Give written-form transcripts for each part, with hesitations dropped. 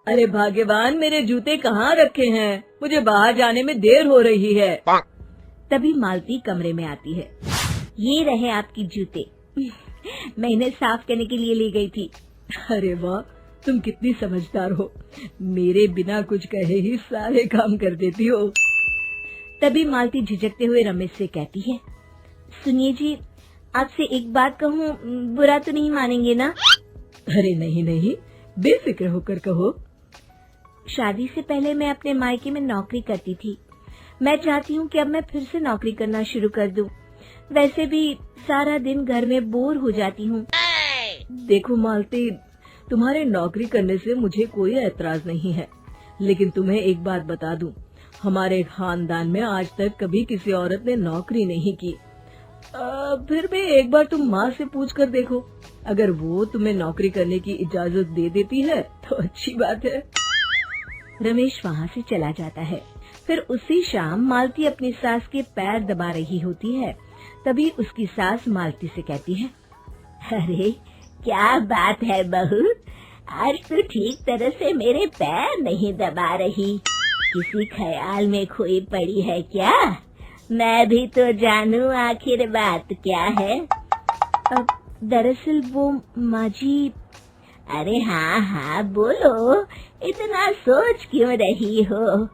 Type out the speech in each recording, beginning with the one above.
अरे भाग्यवान, मेरे जूते कहाँ रखे हैं? मुझे बाहर जाने में देर हो रही है। तभी मालती कमरे में आती है। ये रहे आपकी जूते। मैं इन्हें साफ करने के लिए ले गई थी। अरे वाह, तुम कितनी समझदार हो। मेरे बिना कुछ कहे ही सारे काम कर देती हो। तभी मालती झिझकते हुए रमेश से कहती है, सुनिए जी, आपसे एक बात कहूँ, बुरा तो नहीं मानेंगे ना? अरे नहीं नहीं, बेफिक्र होकर कहो। शादी से पहले मैं अपने मायके में नौकरी करती थी। मैं चाहती हूँ कि अब मैं फिर से नौकरी करना शुरू कर दूं। वैसे भी सारा दिन घर में बोर हो जाती हूँ। देखो मालती, तुम्हारे नौकरी करने से मुझे कोई ऐतराज नहीं है, लेकिन तुम्हें एक बात बता दूं, हमारे खानदान में आज तक कभी किसी औरत ने नौकरी नहीं की। फिर भी एक बार तुम माँ से पूछ कर देखो, अगर वो तुम्हें नौकरी करने की इजाजत दे देती है तो अच्छी बात है। रमेश वहाँ से चला जाता है। फिर उसी शाम मालती अपनी सास के पैर दबा रही होती है। तभी उसकी सास मालती से कहती है, अरे क्या बात है बहू, आज तो ठीक तरह से मेरे पैर नहीं दबा रही। किसी ख्याल में खोई पड़ी है क्या? मैं भी तो जानूं आखिर बात क्या है। अब दरअसल वो माँ जी। अरे हाँ हाँ बोलो, इतना सोच क्यों रही हो?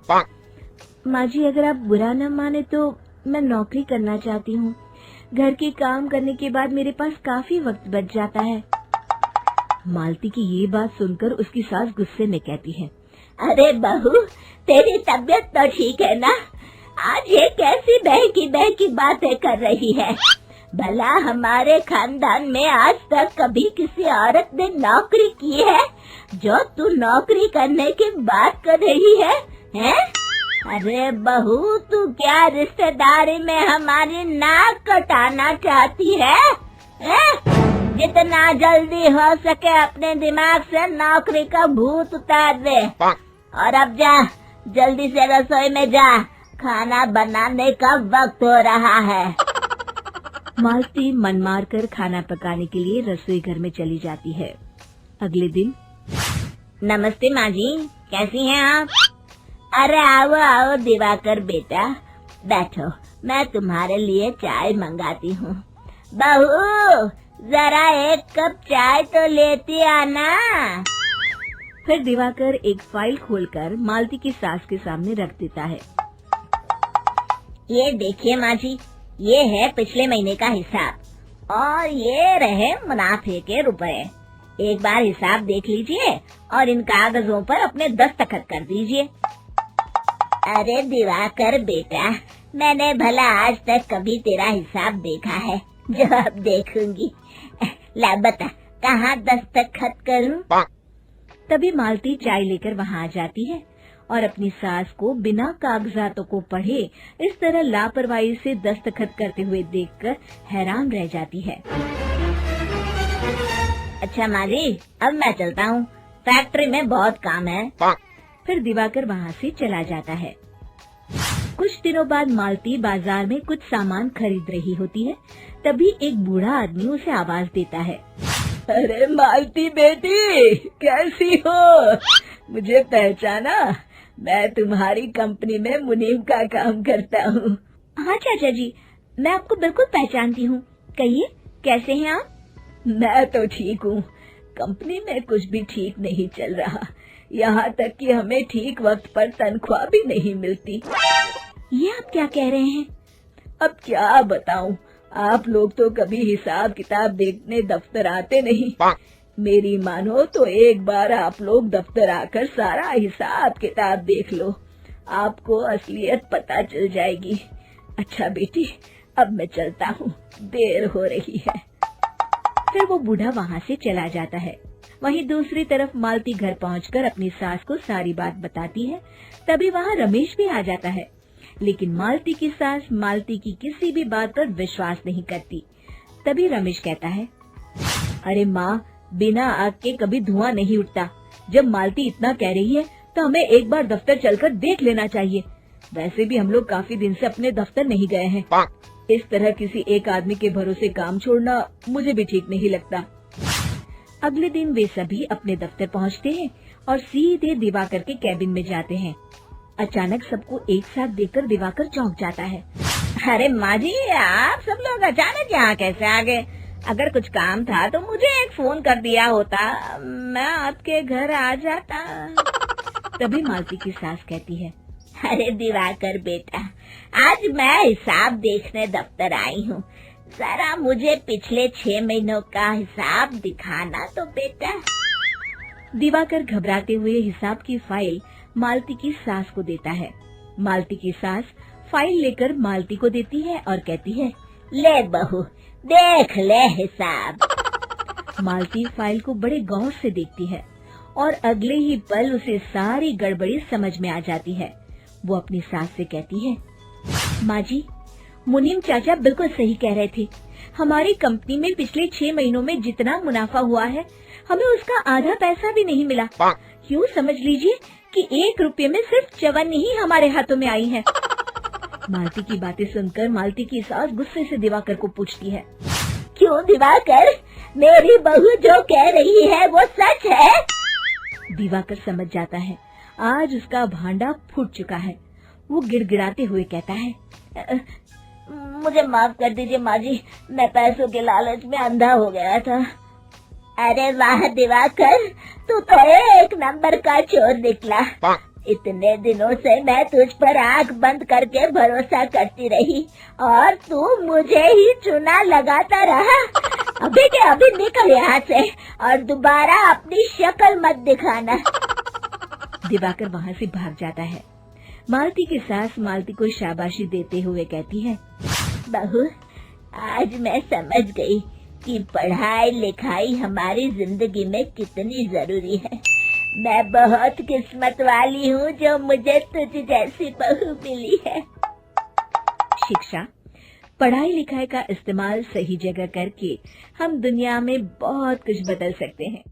माँ जी, अगर आप बुरा न माने तो मैं नौकरी करना चाहती हूँ। घर के काम करने के बाद मेरे पास काफी वक्त बच जाता है। मालती की ये बात सुनकर उसकी सास गुस्से में कहती है, अरे बहू, तेरी तबीयत तो ठीक है ना? आज ये कैसी बहकी बातें कर रही है? भला हमारे खानदान में आज तक कभी किसी औरत ने नौकरी की है जो तू नौकरी करने की बात कर रही है, हैं? अरे बहू, तू क्या रिश्तेदारी में हमारी नाक कटाना चाहती है? जितना जल्दी हो सके अपने दिमाग से नौकरी का भूत उतार दे, और अब जा, जल्दी से रसोई में जा, खाना बनाने का वक्त हो रहा है। मालती मन मार कर खाना पकाने के लिए रसोई घर में चली जाती है। अगले दिन, नमस्ते माँ जी, कैसी हैं आप? अरे आओ आओ दिवाकर बेटा, बैठो, मैं तुम्हारे लिए चाय मंगाती हूँ। बहू, जरा एक कप चाय तो लेती आना। फिर दिवाकर एक फाइल खोलकर मालती की सास के सामने रख देता है। ये देखिए माँ जी, ये है पिछले महीने का हिसाब और ये रहे मुनाफे के रुपए। एक बार हिसाब देख लीजिए और इन कागजों पर अपने दस्तखत कर दीजिए। अरे दिवाकर बेटा, मैंने भला आज तक कभी तेरा हिसाब देखा है जो अब देखूंगी? ला बता, कहाँ दस्तखत करूं? तभी मालती चाय लेकर वहाँ आ जाती है और अपनी सास को बिना कागजातों को पढ़े इस तरह लापरवाही से दस्तखत करते हुए देखकर हैरान रह जाती है। अच्छा माँ जी, अब मैं चलता हूँ, फैक्ट्री में बहुत काम है। फिर दिवाकर वहाँ से चला जाता है। कुछ दिनों बाद मालती बाजार में कुछ सामान खरीद रही होती है। तभी एक बूढ़ा आदमी उसे आवाज देता है, अरे मालती बेटी, कैसी हो? मुझे पहचाना? मैं तुम्हारी कंपनी में मुनीम का काम करता हूँ। हाँ चाचा जी, मैं आपको बिल्कुल पहचानती हूँ। कहिए, कैसे हैं आप? मैं तो ठीक हूँ। कंपनी में कुछ भी ठीक नहीं चल रहा, यहाँ तक कि हमें ठीक वक्त पर तनख्वाह भी नहीं मिलती। ये आप क्या कह रहे हैं? अब क्या बताऊँ, आप लोग तो कभी हिसाब किताब देखने दफ्तर आते नहीं। मेरी मानो तो एक बार आप लोग दफ्तर आकर सारा हिसाब किताब देख लो, आपको असलियत पता चल जाएगी। अच्छा बेटी, अब मैं चलता हूँ, देर हो रही है। फिर वो बूढ़ा वहाँ से चला जाता है। वहीं दूसरी तरफ मालती घर पहुंचकर अपनी सास को सारी बात बताती है। तभी वहाँ रमेश भी आ जाता है, लेकिन मालती की सास मालती की किसी भी बात पर विश्वास नहीं करती। तभी रमेश कहता है, अरे माँ, बिना आग के कभी धुआं नहीं उठता। जब मालती इतना कह रही है तो हमें एक बार दफ्तर चलकर देख लेना चाहिए। वैसे भी हम लोग काफी दिन से अपने दफ्तर नहीं गए हैं। इस तरह किसी एक आदमी के भरोसे काम छोड़ना मुझे भी ठीक नहीं लगता। अगले दिन वे सभी अपने दफ्तर पहुंचते हैं और सीधे दिवाकर के कैबिन में जाते हैं। अचानक सबको एक साथ देखकर दिवाकर चौंक जाता है। अरे माँ जी, आप सब लोग अचानक यहाँ कैसे आ गए? अगर कुछ काम था तो मुझे एक फोन कर दिया होता, मैं आपके घर आ जाता। तभी मालती की सास कहती है, अरे दिवाकर बेटा, आज मैं हिसाब देखने दफ्तर आई हूँ, जरा मुझे पिछले 6 महीनों का हिसाब दिखाना तो बेटा। दिवाकर घबराते हुए हिसाब की फाइल मालती की सास को देता है। मालती की सास फाइल लेकर मालती को देती है और कहती है, ले बहू, देख ले हिसाब। मालती फाइल को बड़े गौर से देखती है और अगले ही पल उसे सारी गड़बड़ी समझ में आ जाती है। वो अपनी सास से कहती है, माँ जी, मुनीम चाचा बिल्कुल सही कह रहे थे। हमारी कंपनी में पिछले 6 महीनों में जितना मुनाफा हुआ है, हमें उसका आधा पैसा भी नहीं मिला। यूँ समझ लीजिए कि 1 रुपये में सिर्फ चवन्नी ही हमारे हाथों में आई है। मालती की बातें सुनकर मालती की सास गुस्से से दिवाकर को पूछती है, क्यों दिवाकर, मेरी बहू जो कह रही है वो सच है? दिवाकर समझ जाता है आज उसका भांडा फूट चुका है। वो गिड़गिड़ाते हुए कहता है, मुझे माफ कर दीजिए माँ जी, मैं पैसों के लालच में अंधा हो गया था। अरे वाह दिवाकर, तू तो एक नंबर का चोर निकला। इतने दिनों से मैं तुझ पर आंख बंद करके भरोसा करती रही और तू मुझे ही चुना लगाता रहा। अभी के अभी निकल यहाँ से और दोबारा अपनी शक्ल मत दिखाना। दिवाकर वहाँ से भाग जाता है। मालती की सास मालती को शाबाशी देते हुए कहती है, बहू, आज मैं समझ गई कि पढ़ाई लिखाई हमारी जिंदगी में कितनी जरूरी है। मैं बहुत किस्मत वाली हूँ जो मुझे तुझ जैसी बहू मिली है। शिक्षा, पढ़ाई लिखाई का इस्तेमाल सही जगह करके हम दुनिया में बहुत कुछ बदल सकते हैं।